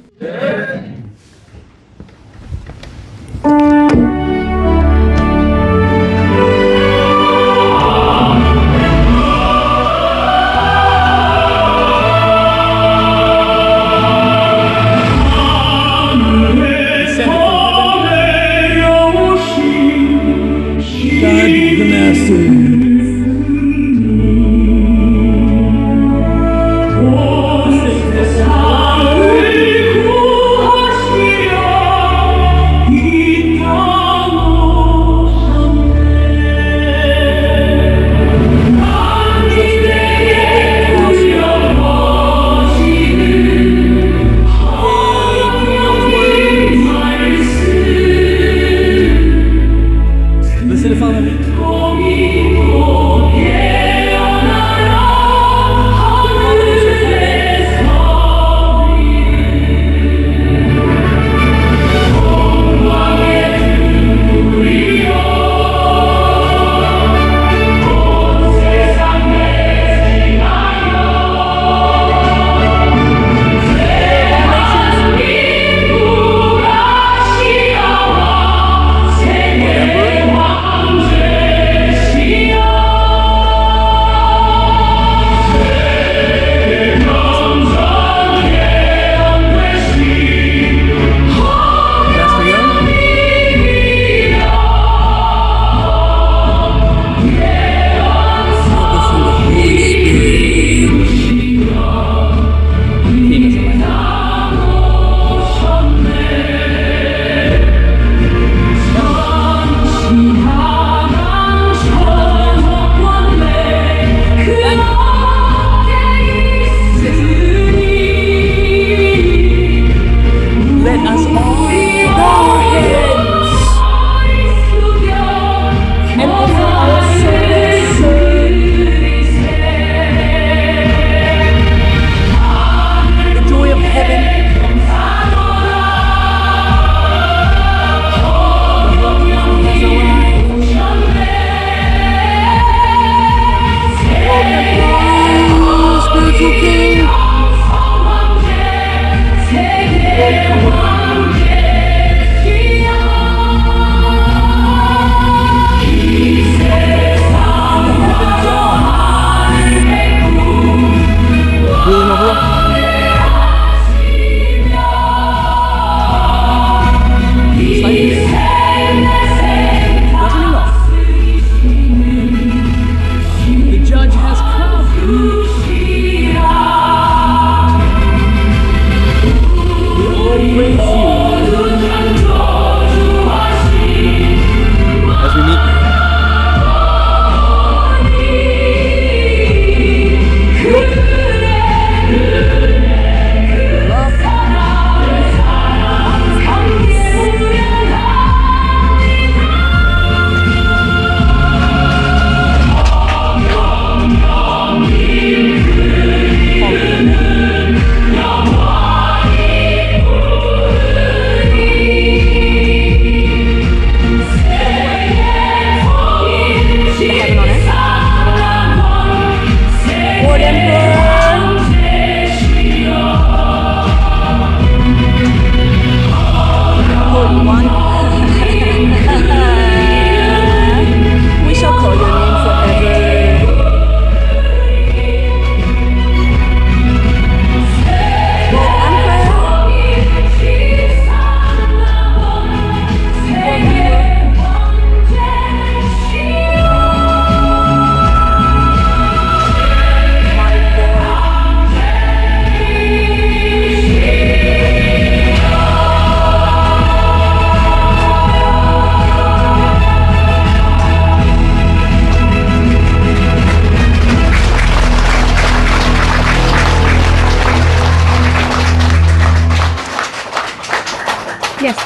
Yes.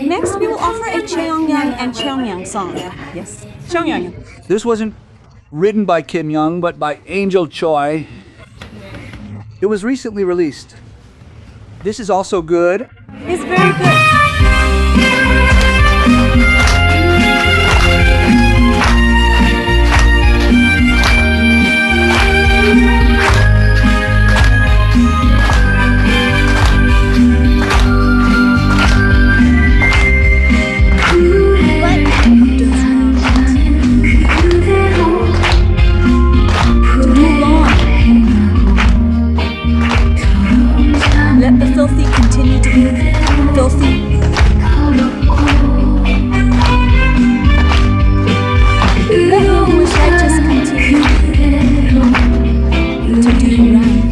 Next, we will offer a Cheongyang and Cheongyang song. Yes. Cheongyang. This wasn't written by Kim Young, but by Angel Choi. It was recently released. This is also good. It's very good. Let the filthy continue to be filthy. Let who is righteous continue to do right.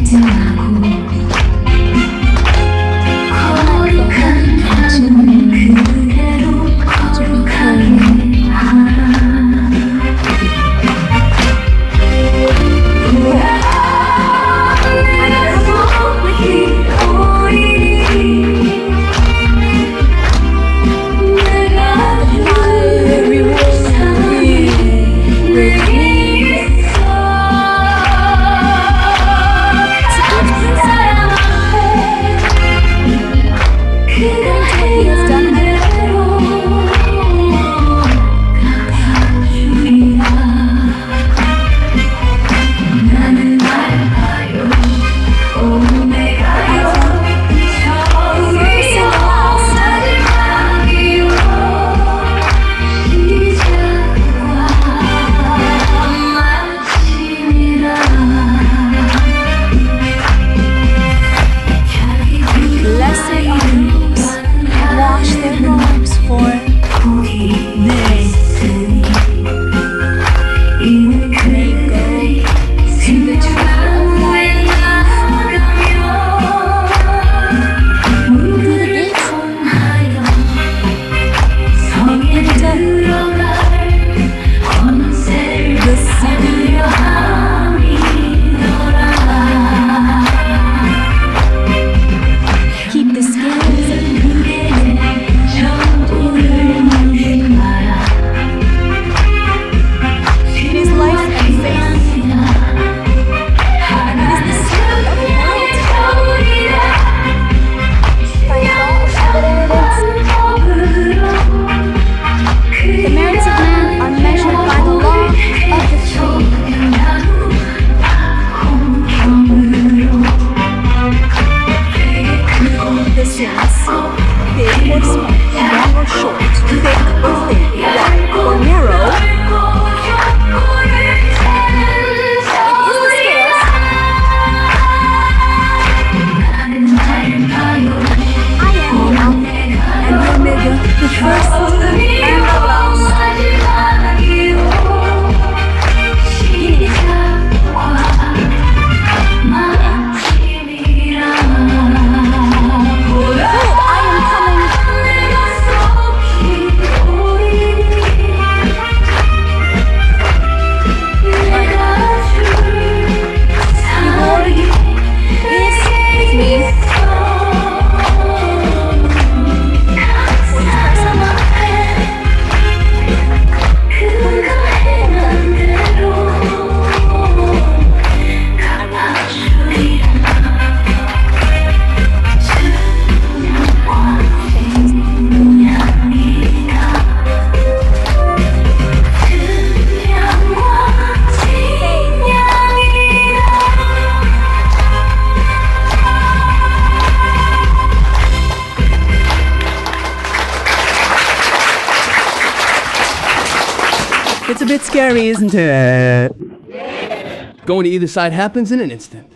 It's a bit scary, isn't it? Going to either side happens in an instant.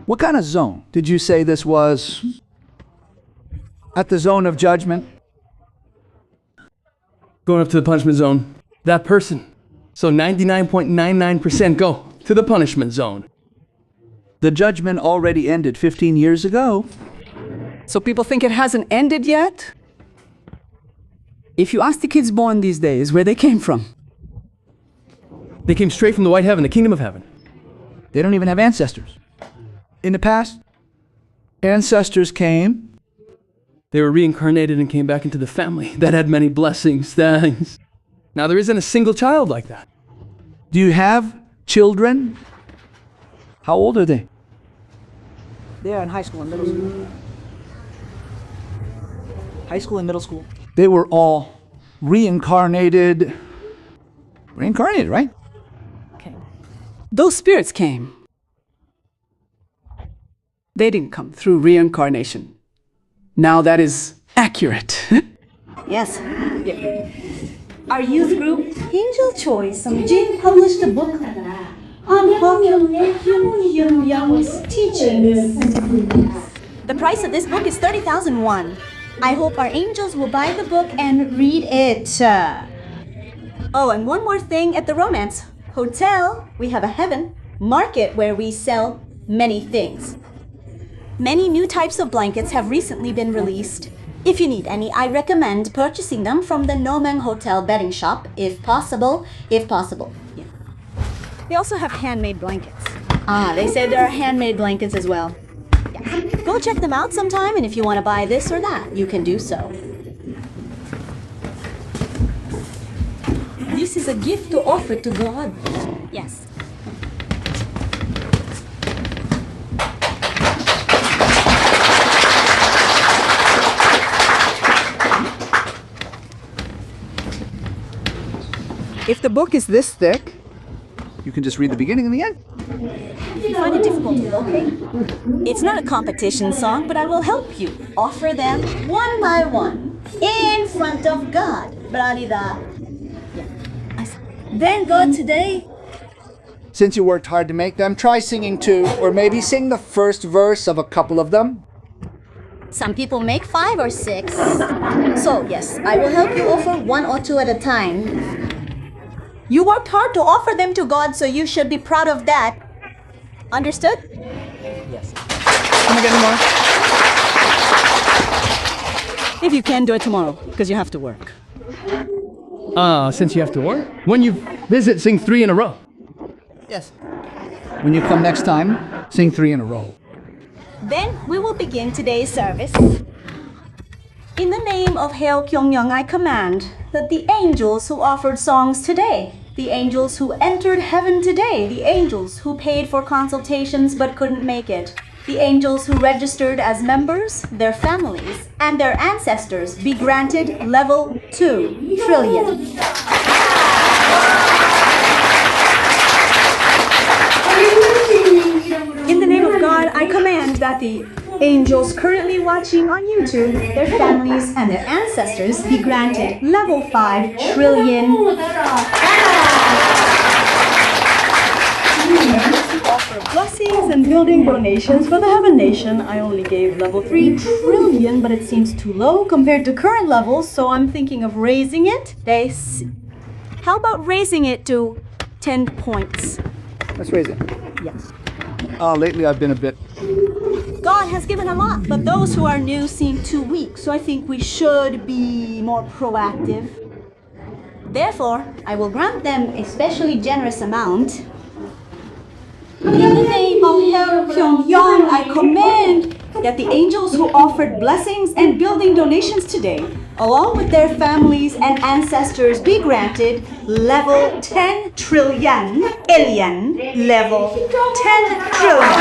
What kind of zone did you say this was? At the zone of judgment? Going up to the punishment zone. That person. So 99.99% go to the punishment zone. The judgment already ended 15 years ago. So people think it hasn't ended yet? If you ask the kids born these days where they came from, They came straight from the white heaven, the kingdom of heaven. They don't even have ancestors. In the past, ancestors came They were reincarnated and came back into the family that had many blessings. Thanks. Now there isn't a single child like that. Do you have children? How old are they? They are in high school and middle school. High school and middle school. They were all reincarnated. Reincarnated, right? Okay. Those spirits came. They didn't come through reincarnation. Now that is accurate. Yes. Our youth group, Angel Choice, Jin published a book on Hyunyoung's teachings. The price of this book is 30,000 won. I hope our angels will buy the book and read it. Oh, and one more thing at the Romance Hotel, we have a heaven market where we sell many things. Many new types of blankets have recently been released. If you need any, I recommend purchasing them from the Nomeng Hotel bedding shop, if possible. Yeah. They also have handmade blankets. They said there are handmade blankets as well. Yeah. Go check them out sometime, and if you want to buy this or that, you can do so. This is a gift to offer to God. Yes. If the book is this thick, You can just read the beginning and the end. If you find it difficult to locate, it's not a competition song, but I will help you. Offer them one by one in front of God. Bralida. Then God today. Since you worked hard to make them, try singing two, or maybe sing the first verse of a couple of them. Some people make 5 or 6. So yes, I will help you offer 1 or 2 at a time. You worked hard to offer them to God, so you should be proud of that. Understood? Yes. Can I get more? If you can, do it tomorrow, because you have to work. Since you have to work, when you visit, sing 3 in a row. Yes. When you come next time, sing 3 in a row. Then we will begin today's service. In the name of Heo Kyung-young, I command that the angels who offered songs today, the angels who entered heaven today, the angels who paid for consultations but couldn't make it, the angels who registered as members, their families, and their ancestors be granted level 2 trillion. In the name of God, I command that the angels currently watching on YouTube, their families, and their ancestors be granted level 5 trillion. Offer blessings and building donations for the Heaven Nation. I only gave level 3 trillion, but it seems too low compared to current levels, so I'm thinking of raising it. How about raising it to 10 points? Let's raise it. Yes. Lately I've been a bit... God has given a lot, but those who are new seem too weak, so I think we should be more proactive. Therefore, I will grant them a specially generous amount. In the name of Heo Kyung-young, I command that the angels who offered blessings and building donations today, along with their families and ancestors, be granted level 10 trillion, alien, level 10 trillion.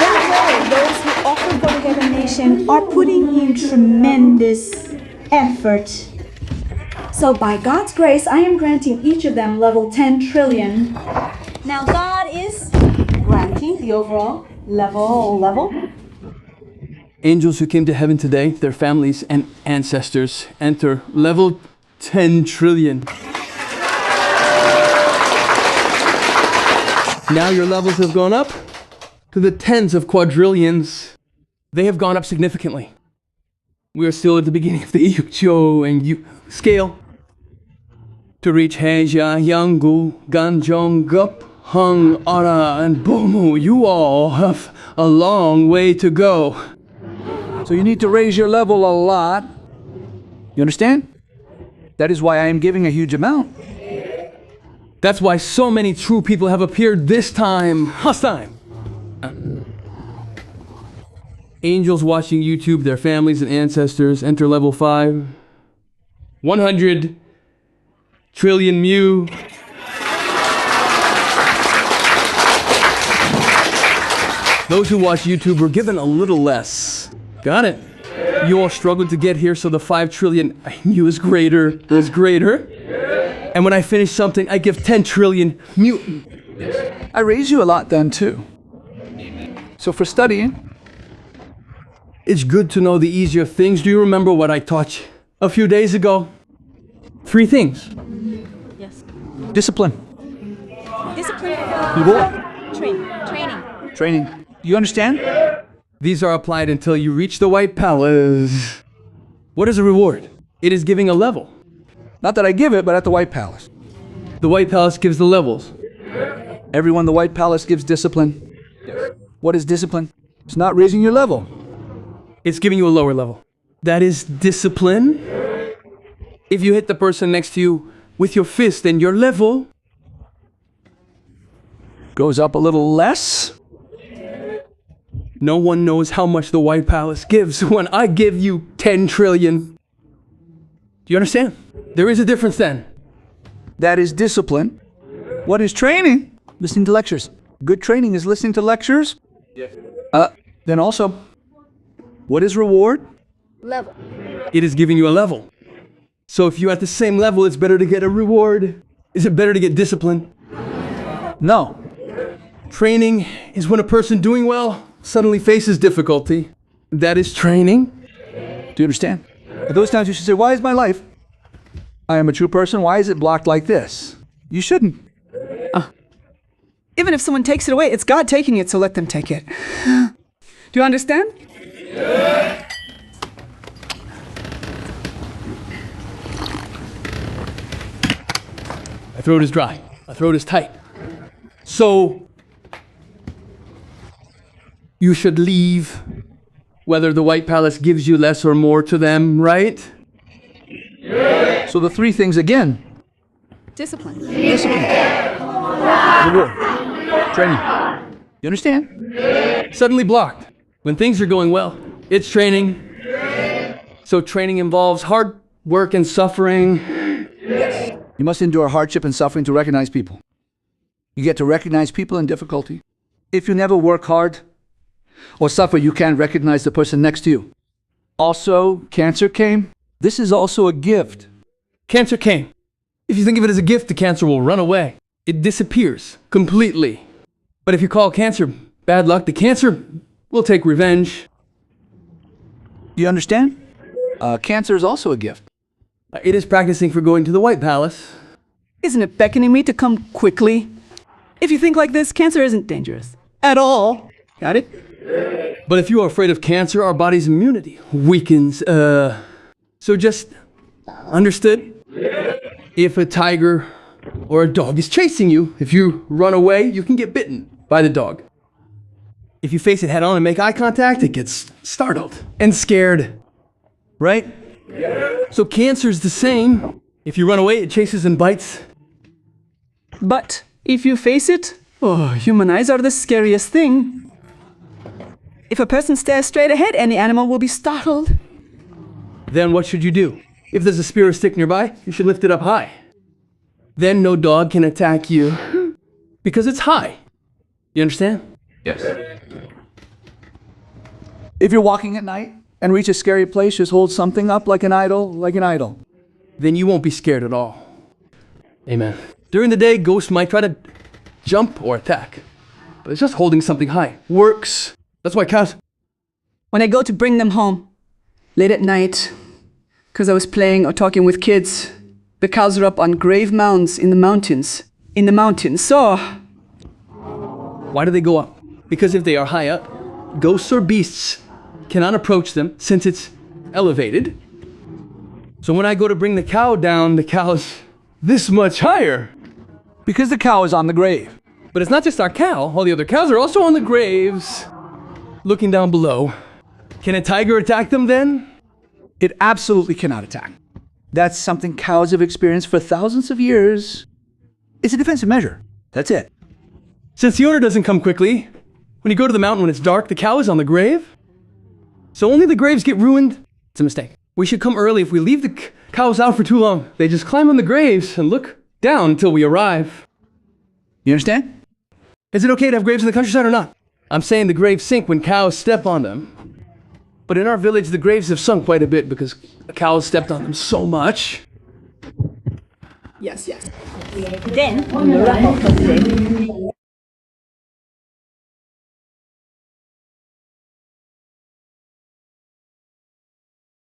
That way, those who offer for the Heaven Nation are putting in tremendous effort. So by God's grace, I am granting each of them level 10 trillion. Now God is granting the overall level. Angels who came to heaven today, their families and ancestors, enter level 10 trillion. Now your levels have gone up to the tens of quadrillions. They have gone up significantly. We are still at the beginning of the Yucho and Yu scale. To reach Heja, Yanggu, Ganjong, Gup, Hung, Ara, and Bomu, you all have a long way to go. So you need to raise your level a lot. You understand? That is why I am giving a huge amount. That's why so many true people have appeared this time. Last time. Angels watching YouTube, their families and ancestors. Enter level 5. 100 trillion mu. Those who watch YouTube were given a little less. Got it. You all struggled to get here, so the 5 trillion I knew is greater. And when I finish something, I give 10 trillion mu. I raise you a lot then too. So for studying, It's good to know the easier things. Do you remember what I taught you a few days ago? 3 things. Yes. discipline, Discipline. reward, Training. training. You understand? These are applied until you reach the White Palace. What is a reward? It is giving a level. Not that I give it, but at the White Palace. The White Palace gives the levels. Everyone, the White Palace gives discipline. What is discipline? It's not raising your level. It's giving you a lower level. That is discipline. If you hit the person next to you with your fist, then your level Goes up a little less. No one knows how much the White Palace gives when I give you 10 trillion. Do you understand? There is a difference then. That is discipline. What is training? Listening to lectures. Good training is listening to lectures. Yes. Then also, what is reward? Level. It is giving you a level. So if you're at the same level, it's better to get a reward. Is it better to get discipline? No. Training is when a person doing well suddenly faces difficulty. That is training. Do you understand? At those times you should say, why is my life? I am a true person. Why is it blocked like this? You shouldn't. Even if someone takes it away, it's God taking it, so let them take it. Do you understand? My throat is dry. My throat is tight. So, you should leave whether the White Palace gives you less or more to them, right? So the 3 things again. Discipline. Discipline. Reward. Training. You understand? Suddenly blocked. When things are going well, it's training. So training involves hard work and suffering. You must endure hardship and suffering to recognize people. You get to recognize people in difficulty. If you never work hard or suffer, you can't recognize the person next to you. Also, cancer came. This is also a gift. Cancer came. If you think of it as a gift, the cancer will run away. It disappears completely. But if you call cancer bad luck, the cancer will take revenge. You understand? Cancer is also a gift. It is practicing for going to the White Palace. Isn't it beckoning me to come quickly? If you think like this, cancer isn't dangerous. At all. Got it? But if you are afraid of cancer, our body's immunity weakens. So just understood? If a tiger or a dog is chasing you, if you run away, you can get bitten by the dog. If you face it head on and make eye contact, it gets startled and scared. Right? So cancer's the same. If you run away, it chases and bites. But if you face it, human eyes are the scariest thing. If a person stares straight ahead, any animal will be startled. Then what should you do? If there's a spear or stick nearby, you should lift it up high. Then no dog can attack you because it's high. You understand? Yes. If you're walking at night and reach a scary place, just hold something up like an idol. Then you won't be scared at all. Amen. During the day, ghosts might try to jump or attack. But it's just holding something high. Works. That's why cows... When I go to bring them home, late at night, because I was playing or talking with kids, the cows are up on grave mounds in the mountains. So, Why do they go up? Because if they are high up, ghosts or beasts cannot approach them since it's elevated. So when I go to bring the cow down, the cow's this much higher. Because the cow is on the grave. But it's not just our cow. All the other cows are also on the graves, looking down below. Can a tiger attack them then? It absolutely cannot attack. That's something cows have experienced for thousands of years. It's a defensive measure. That's it. Since the owner doesn't come quickly, when you go to the mountain when it's dark, the cow is on the grave. So only the graves get ruined? It's a mistake. We should come early. If we leave the cows out for too long, they just climb on the graves and look down until we arrive. You understand? Is it okay to have graves in the countryside or not? I'm saying the graves sink when cows step on them. But in our village, the graves have sunk quite a bit because cows stepped on them so much. Yes. Then, on the wrap of the day,